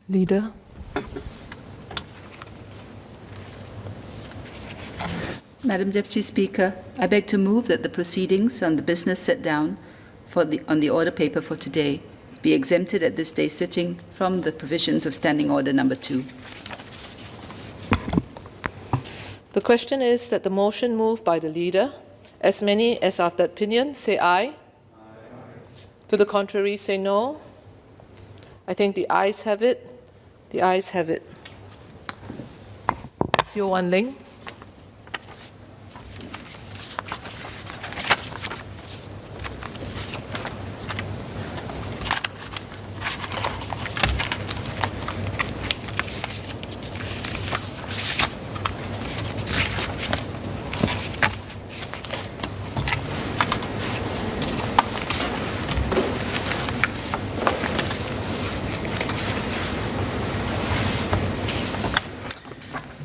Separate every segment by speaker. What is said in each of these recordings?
Speaker 1: Leader.
Speaker 2: Madam Deputy Speaker, I beg to move that the proceedings on the business set down on the order paper for today be exempted at this day's sitting from the provisions of Standing Order Number 2.
Speaker 1: The question is that the motion moved by the leader, as many as are of that opinion, say aye. Aye. To the contrary, say no. I think the ayes have it. The ayes have it. CO1 Ling.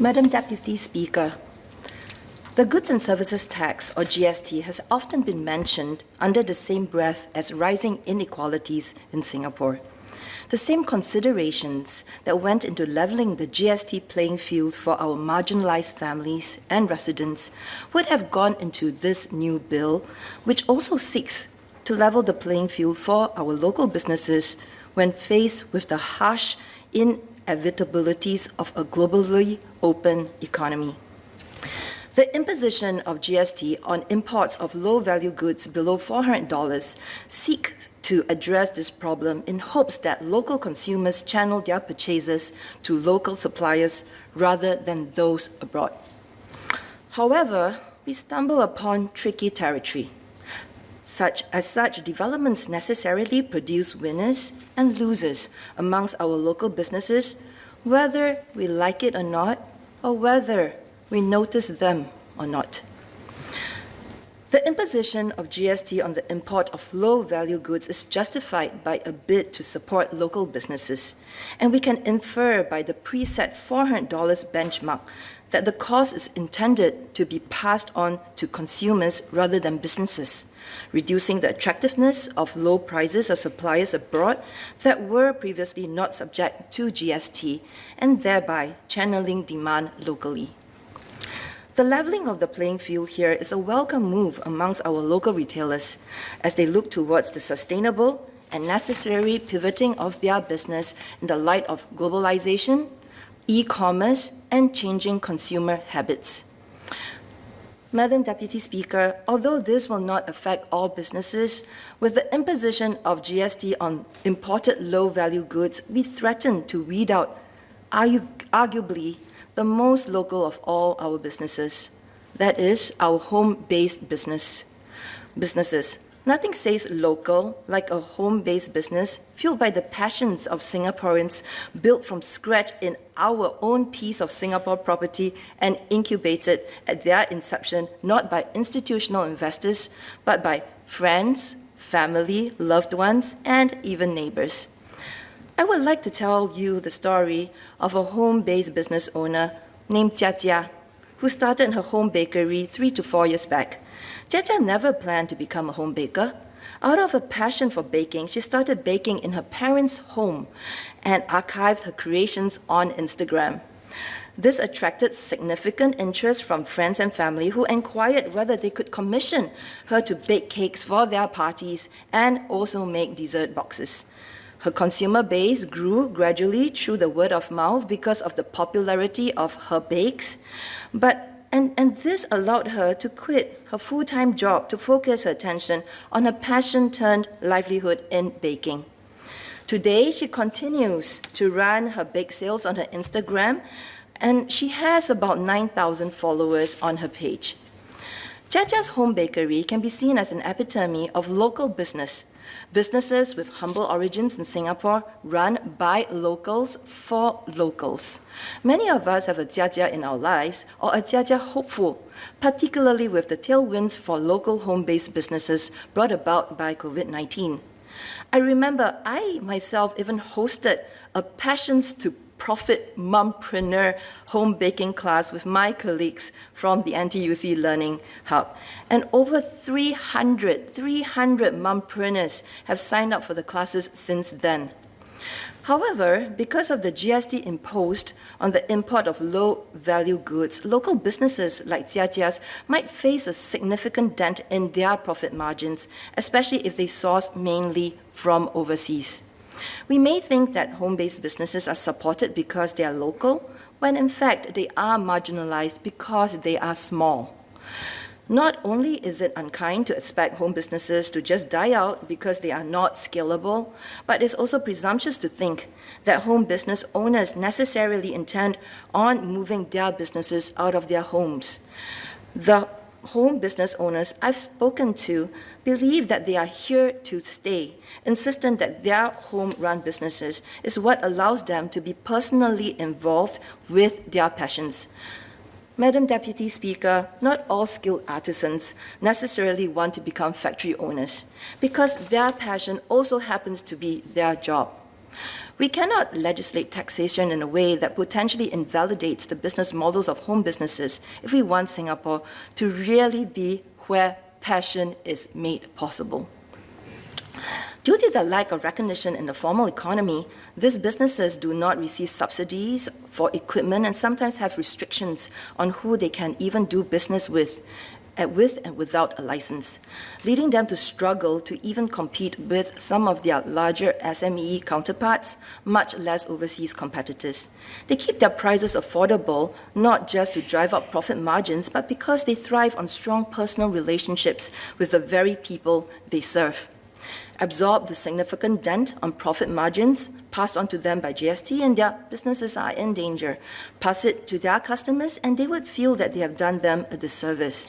Speaker 3: Madam Deputy Speaker, the Goods and Services Tax, or GST, has often been mentioned under the same breath as rising inequalities in Singapore. The same considerations that went into levelling the GST playing field for our marginalised families and residents would have gone into this new bill, which also seeks to level the playing field for our local businesses when faced with the harsh inevitabilities of a globally open economy. The imposition of GST on imports of low-value goods below $400 seeks to address this problem in hopes that local consumers channel their purchases to local suppliers rather than those abroad. However, we stumble upon tricky territory. Such developments necessarily produce winners and losers amongst our local businesses, whether we like it or not, or whether we notice them or not. The imposition of GST on the import of low-value goods is justified by a bid to support local businesses, and we can infer by the preset $400 benchmark that the cost is intended to be passed on to consumers rather than businesses, reducing the attractiveness of low prices of suppliers abroad that were previously not subject to GST, and thereby channeling demand locally. The levelling of the playing field here is a welcome move amongst our local retailers as they look towards the sustainable and necessary pivoting of their business in the light of globalization, e-commerce, and changing consumer habits. Madam Deputy Speaker, although this will not affect all businesses, with the imposition of GST on imported low-value goods, we threaten to weed out arguably the most local of all our businesses, that is, our home-based businesses. Nothing says local like a home-based business fueled by the passions of Singaporeans, built from scratch in our own piece of Singapore property and incubated at their inception not by institutional investors, but by friends, family, loved ones, and even neighbors. I would like to tell you the story of a home-based business owner named Jia Jia, who started her home bakery 3 to 4 years back. Jia Jia never planned to become a home baker. Out of a passion for baking, she started baking in her parents' home and archived her creations on Instagram. This attracted significant interest from friends and family who inquired whether they could commission her to bake cakes for their parties and also make dessert boxes. Her consumer base grew gradually through the word of mouth because of the popularity of her bakes, and this allowed her to quit her full-time job to focus her attention on her passion-turned-livelihood in baking. Today, she continues to run her bake sales on her Instagram, and she has about 9,000 followers on her page. Jia Jia's home bakery can be seen as an epitome of local businesses with humble origins in Singapore, run by locals for locals. Many of us have a Jia Jia in our lives, or a Jia Jia hopeful, particularly with the tailwinds for local home-based businesses brought about by COVID-19. I remember I myself even hosted a Passions to Profit Mompreneur home baking class with my colleagues from the NTUC Learning Hub. And over 300 mompreneurs have signed up for the classes since then. However, because of the GST imposed on the import of low-value goods, local businesses like Jiajia's might face a significant dent in their profit margins, especially if they source mainly from overseas. We may think that home-based businesses are supported because they are local, when in fact they are marginalized because they are small. Not only is it unkind to expect home businesses to just die out because they are not scalable, but it's also presumptuous to think that home business owners necessarily intend on moving their businesses out of their homes. The home business owners I've spoken to believe that they are here to stay, insistent that their home-run businesses is what allows them to be personally involved with their passions. Madam Deputy Speaker, not all skilled artisans necessarily want to become factory owners because their passion also happens to be their job. We cannot legislate taxation in a way that potentially invalidates the business models of home businesses if we want Singapore to really be where passion is made possible. Due to the lack of recognition in the formal economy, these businesses do not receive subsidies for equipment and sometimes have restrictions on who they can even do business with and without a license, leading them to struggle to even compete with some of their larger SME counterparts, much less overseas competitors. They keep their prices affordable, not just to drive up profit margins, but because they thrive on strong personal relationships with the very people they serve. Absorb the significant dent on profit margins passed on to them by GST, and their businesses are in danger. Pass it to their customers, and they would feel that they have done them a disservice.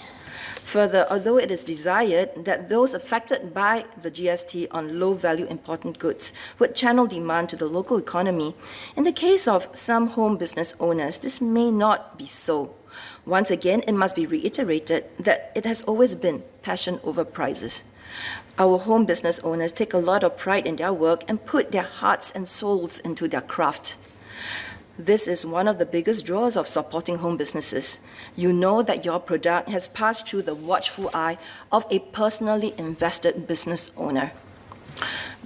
Speaker 3: Further, although it is desired that those affected by the GST on low-value important goods would channel demand to the local economy, in the case of some home business owners, this may not be so. Once again, it must be reiterated that it has always been passion over prices. Our home business owners take a lot of pride in their work and put their hearts and souls into their craft. This is one of the biggest draws of supporting home businesses. You know that your product has passed through the watchful eye of a personally invested business owner.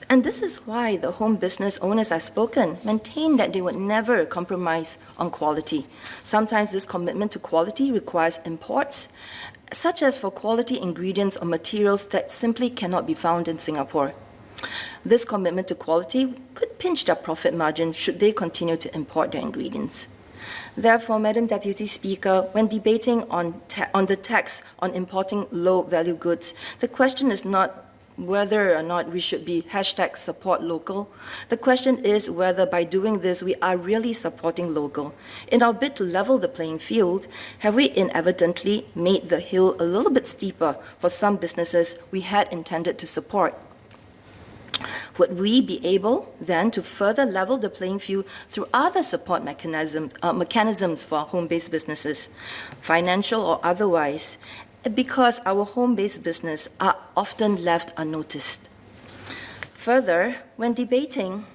Speaker 3: And this is why the home business owners I've spoken maintain that they would never compromise on quality. Sometimes this commitment to quality requires imports, such as for quality ingredients or materials that simply cannot be found in Singapore. This commitment to quality could pinch their profit margin should they continue to import their ingredients. Therefore, Madam Deputy Speaker, when debating on the tax on importing low-value goods, the question is not whether or not we should be #support-local. The question is whether by doing this we are really supporting local. In our bid to level the playing field, have we inadvertently made the hill a little bit steeper for some businesses we had intended to support? Would we be able then to further level the playing field through other support mechanisms for home-based businesses, financial or otherwise, because our home-based business are often left unnoticed? Further, when debating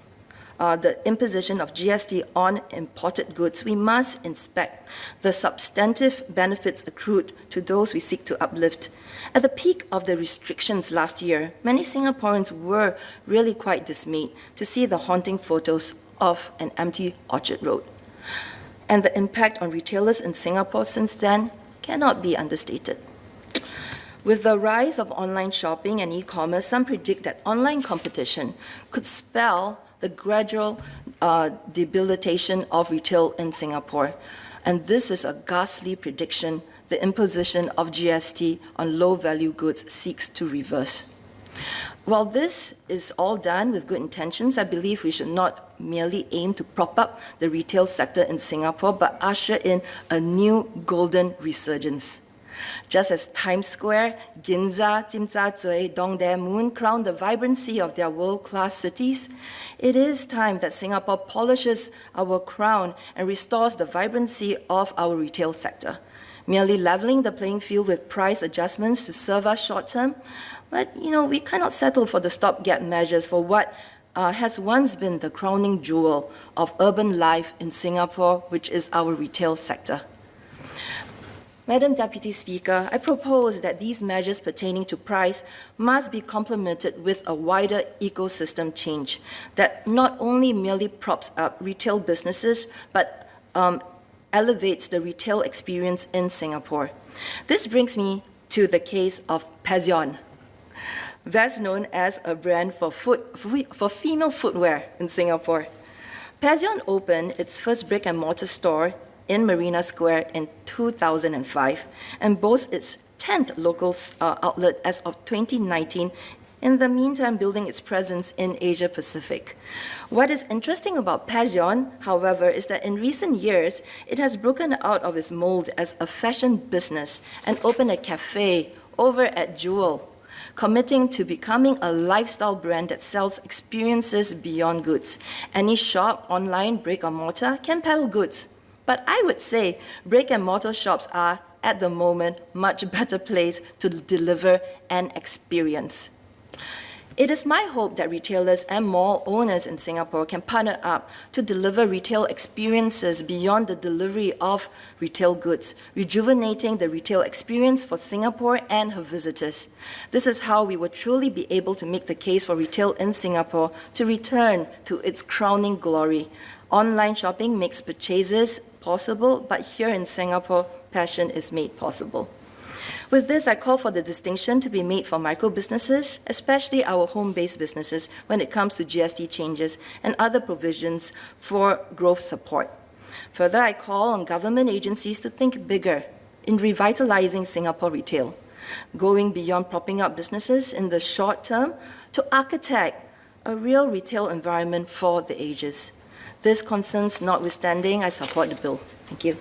Speaker 3: the imposition of GST on imported goods, we must inspect the substantive benefits accrued to those we seek to uplift. At the peak of the restrictions last year, many Singaporeans were really quite dismayed to see the haunting photos of an empty Orchard Road. And the impact on retailers in Singapore since then cannot be understated. With the rise of online shopping and e-commerce, some predict that online competition could spell the gradual debilitation of retail in Singapore. And this is a ghastly prediction the imposition of GST on low-value goods seeks to reverse. While this is all done with good intentions, I believe we should not merely aim to prop up the retail sector in Singapore, but usher in a new golden resurgence. Just as Times Square, Ginza, Tsim Tsa Tsui, Dongdae Moon crown the vibrancy of their world-class cities, it is time that Singapore polishes our crown and restores the vibrancy of our retail sector. Merely leveling the playing field with price adjustments to serve us short-term, but we cannot settle for the stopgap measures for what has once been the crowning jewel of urban life in Singapore, which is our retail sector. Madam Deputy Speaker, I propose that these measures pertaining to price must be complemented with a wider ecosystem change that not only merely props up retail businesses, but elevates the retail experience in Singapore. This brings me to the case of Passion, best known as a brand for female footwear in Singapore. Passion opened its first brick-and-mortar store in Marina Square in 2005 and boasts its 10th local outlet as of 2019, in the meantime building its presence in Asia Pacific. What is interesting about Passion, however, is that in recent years, it has broken out of its mold as a fashion business and opened a cafe over at Jewel, committing to becoming a lifestyle brand that sells experiences beyond goods. Any shop, online, brick or mortar, can peddle goods. But I would say brick-and-mortar shops are, at the moment, much better placed to deliver an experience. It is my hope that retailers and mall owners in Singapore can partner up to deliver retail experiences beyond the delivery of retail goods, rejuvenating the retail experience for Singapore and her visitors. This is how we will truly be able to make the case for retail in Singapore to return to its crowning glory. Online shopping makes purchases possible, but here in Singapore, passion is made possible. With this, I call for the distinction to be made for micro businesses, especially our home-based businesses, when it comes to GST changes and other provisions for growth support. Further, I call on government agencies to think bigger in revitalizing Singapore retail, going beyond propping up businesses in the short term to architect a real retail environment for the ages. This concerns notwithstanding, I support the bill. Thank you.